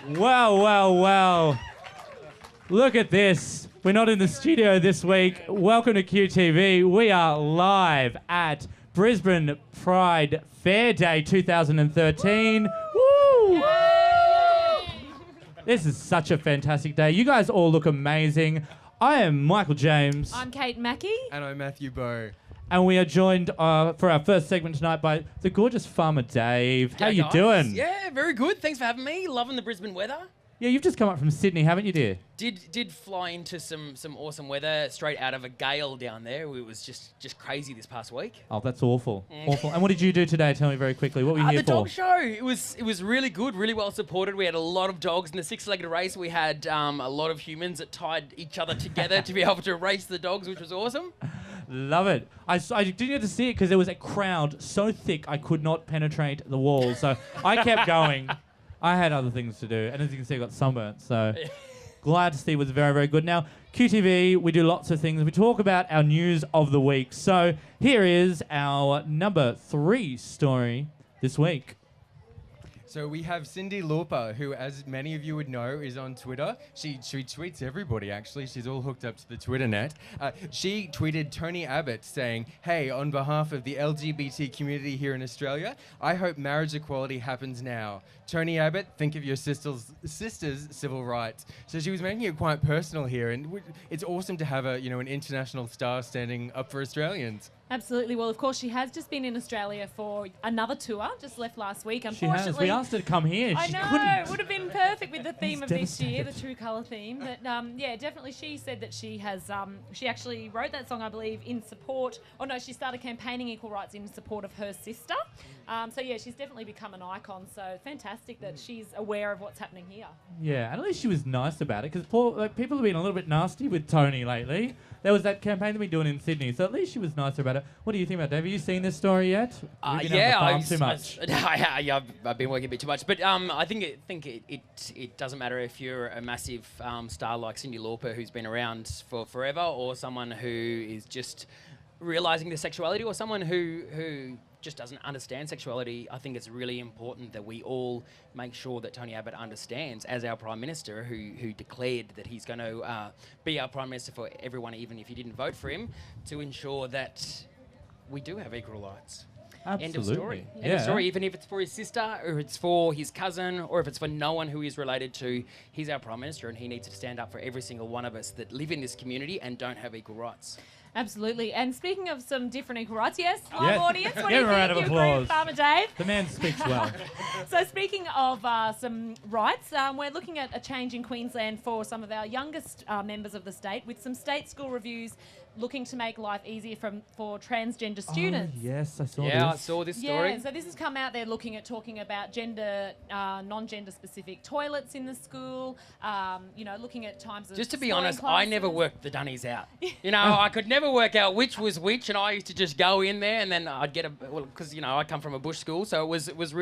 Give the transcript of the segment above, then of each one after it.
Wow. Look at this. We're not in the studio this week. Welcome to QTV. We are live at Brisbane Pride Fair Day 2013. Woo! This is such a fantastic day. You guys all look amazing. I am Michael James. I'm Kate Mackey. And I'm Matthew Bowe. And we are joined for our first segment tonight by the gorgeous Farmer Dave. How you doing? Yeah, very good. Thanks for having me. Loving the Brisbane weather. Yeah, you've just come up from Sydney, haven't you, dear? Did fly into some awesome weather straight out of a gale down there. It was just crazy this past week. Oh, that's awful. Awful. And what did you do today? Tell me very quickly. What were you here the for? dog show. It was really good, really well supported. We had a lot of dogs in the six-legged race. We had a lot of humans that tied each other together to be able to race the dogs, which was awesome. Love it. I didn't get to see it because there was a crowd so thick I could not penetrate the wall. So I kept going. I had other things to do. And as you can see, I got sunburnt. So glad to see it was very, very good. Now, QTV, we do lots of things. We talk about our news of the week. So here is our number 3 story this week. So we have Cyndi Lauper, who, as many of you would know, is on Twitter. She tweets everybody, actually. She's all hooked up to the Twitter net. She tweeted Tony Abbott saying, "Hey, on behalf of the LGBT community here in Australia, I hope marriage equality happens now. Tony Abbott, think of your sister's civil rights." So she was making it quite personal here, and it's awesome to have an international star standing up for Australians. Absolutely. Well, of course, she has just been in Australia for another tour, just left last week. She has. We asked her to come here. I She know. couldn't. It would have been perfect with the theme of this year, the devastated. true colour theme. But yeah, definitely she said that she has, she actually wrote that song, I believe, in support, she started campaigning equal rights in support of her sister. So yeah, she's definitely become an icon. So fantastic that she's aware of what's happening here. Yeah, and at least she was nice about it because people have been a little bit nasty with Tony lately. There was that campaign that we're doing in Sydney, so at least she was nicer about it. What do you think about Dave? Have you seen this story yet? Have you been out on the farm too much? I've been working a bit too much, but I think it doesn't matter if you're a massive star like Cyndi Lauper, who's been around for forever, or someone who is just realising their sexuality, or someone who just doesn't understand sexuality. I think it's really important that we all make sure that Tony Abbott understands, as our Prime Minister, who declared that he's going to be our Prime Minister for everyone, even if you didn't vote for him, to ensure that we do have equal rights. Absolutely. End of story. Yeah. End of story. Even if it's for his sister, or it's for his cousin, or if it's for no one who he's related to, he's our Prime Minister, and he needs to stand up for every single one of us that live in this community and don't have equal rights. Absolutely. And speaking of some different equal rights, yes, live Yes. audience, what do Give you a round think? of You agree applause. with Farmer Dave? The man speaks well. So speaking of some rights, we're looking at a change in Queensland for some of our youngest members of the state, with some state school reviews looking to make life easier for transgender students. Oh, yes, I saw this. Yeah, I saw this story. Yeah, so this has come out. They're talking about gender, non-gender specific toilets in the school. Looking at times of Just to be sewing honest, I never classes. worked the dunnies out. I could never work out which was which, and I used to just go in there, and then I'd get because I come from a bush school, so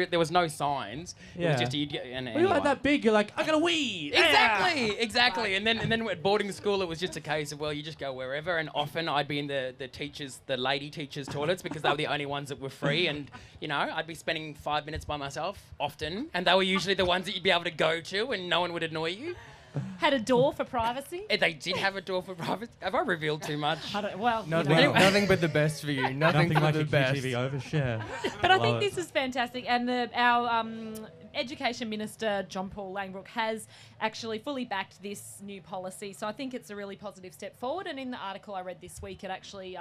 there was no signs. Yeah. It was just you'd get, and Well, you're anyway. like that big, you're like, I got a wee! Exactly. And then at boarding school, it was just a case of, well, you just go wherever, and often I'd be in the lady teachers' toilets because they were the only ones that were free, and I'd be spending 5 minutes by myself often, and they were usually the ones that you'd be able to go to, and no one would annoy you. Had a door for privacy. They did have a door for private. Have I revealed too much? Nothing but the best for you. Nothing but like the a best. QTV overshare. But I Love think it. this is fantastic, and our Education Minister John Paul Langbrook has actually fully backed this new policy. So I think it's a really positive step forward. And in the article I read this week, it actually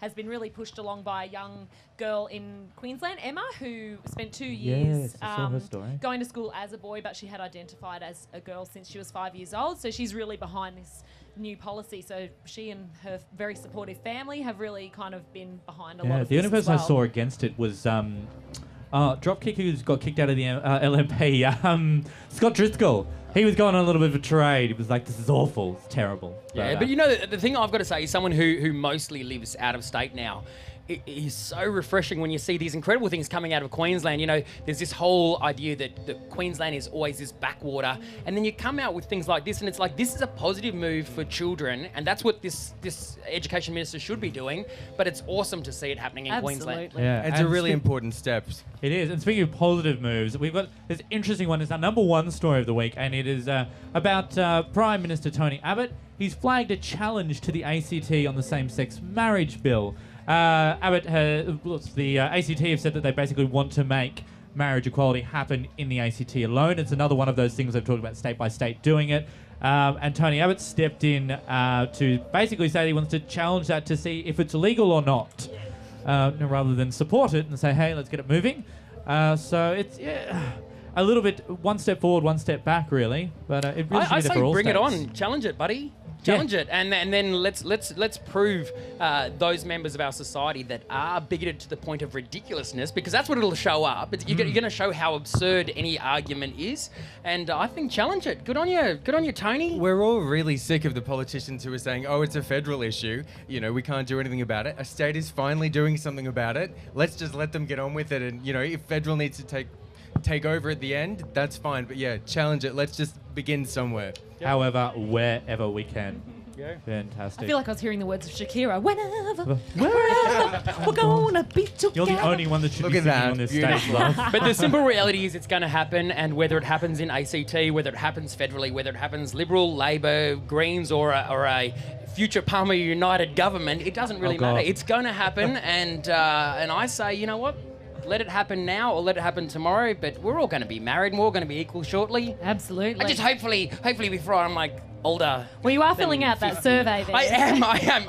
has been really pushed along by a young girl in Queensland, Emma, who spent 2 years Yes, I saw her story. going to school as a boy, but she had identified as a girl since she was 5 years old. So she's really behind this new policy. So she and her very supportive family have really kind of been behind a lot of The this only as person well. I saw against it was dropkick who's got kicked out of the LMP. Scott Driscoll. He was going on a little bit of a trade. He was like, this is awful. It's terrible. Yeah, but the thing I've got to say is someone who mostly lives out of state now it is so refreshing when you see these incredible things coming out of Queensland. You know, there's this whole idea that Queensland is always this backwater, and then you come out with things like this, and it's like, this is a positive move for children, and that's what this education minister should be doing. But it's awesome to see it happening in Queensland. Yeah, It's a really important step. It is. And speaking of positive moves, we've got this interesting one. It's our number one story of the week, and it is about Prime Minister Tony Abbott. He's flagged a challenge to the ACT on the same-sex marriage bill. The ACT have said that they basically want to make marriage equality happen in the ACT alone. It's another one of those things they've talked about state by state doing it. And Tony Abbott stepped in to basically say he wants to challenge that to see if it's legal or not, rather than support it and say, hey, let's get it moving. So it's a little bit one step forward, one step back, really. But it really should I be there say for all bring states. it on, challenge it, buddy. Challenge it, and then let's prove those members of our society that are bigoted to the point of ridiculousness, because that's what it'll show up. You're going to show how absurd any argument is, and I think challenge it. Good on you, Tony. We're all really sick of the politicians who are saying, oh, it's a federal issue. You know, we can't do anything about it. A state is finally doing something about it. Let's just let them get on with it. And, you know, if federal needs to take over at the end, that's fine. But yeah, challenge it. Let's just begin somewhere. However, wherever we can. Yeah. Fantastic. I feel like I was hearing the words of Shakira. Whenever, wherever, we're gonna be together. You're the only one that should Look be at singing that. on this Beautiful. stage, love. But the simple reality is it's going to happen, and whether it happens in ACT, whether it happens federally, whether it happens Liberal, Labor, Greens, or a future Palmer United government, it doesn't really matter. It's going to happen, and I say, you know what? Let it happen now or let it happen tomorrow, but we're all going to be married and we're all going to be equal shortly. Absolutely. I just hopefully before I'm like older. Well, you are filling out that survey there. I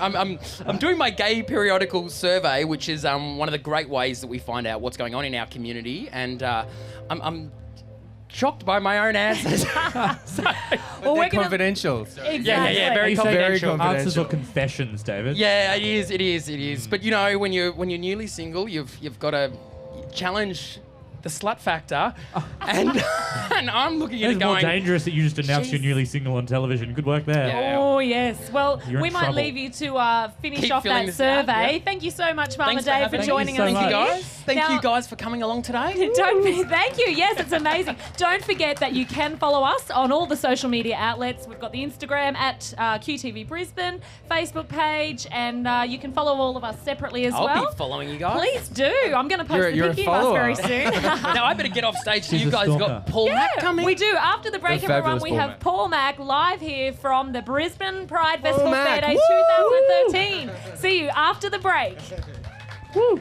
am. I'm doing my gay periodical survey, which is one of the great ways that we find out what's going on in our community, and I'm shocked by my own answers. Well, They're confidential. Exactly. Yeah, very You say confidential. answers or confessions, David? Yeah, it is. But you know, when you're newly single, you've got to challenge the slut factor, and I'm looking at It's it more going. dangerous that you just announced you're Jeez. newly single on television. Good work there. Yeah. Oh, yes. Well, You're in we might trouble. leave you to finish Keep off filling that this out, survey. yeah. Thank you so much, Mama Thanks for Dave, having for me. joining Thank us you so here. much. Guys, thank Now- you guys for coming along today. Thank you. Yes, it's amazing. Don't forget that you can follow us on all the social media outlets. We've got the Instagram at QTV Brisbane, Facebook page, and you can follow all of us separately as I'll well. be following you guys. Please do. I'm going to post You're the a picture of us follower. very soon. Now I better get off stage. So She's you a guys stalker. got Paul Mac coming. We do. After the break, The everyone, fabulous we Paul have Mac. Paul Mac live here from the Brisbane Pride Festival Mac. Fair Day Woo! 2013. See you after the break. Woo.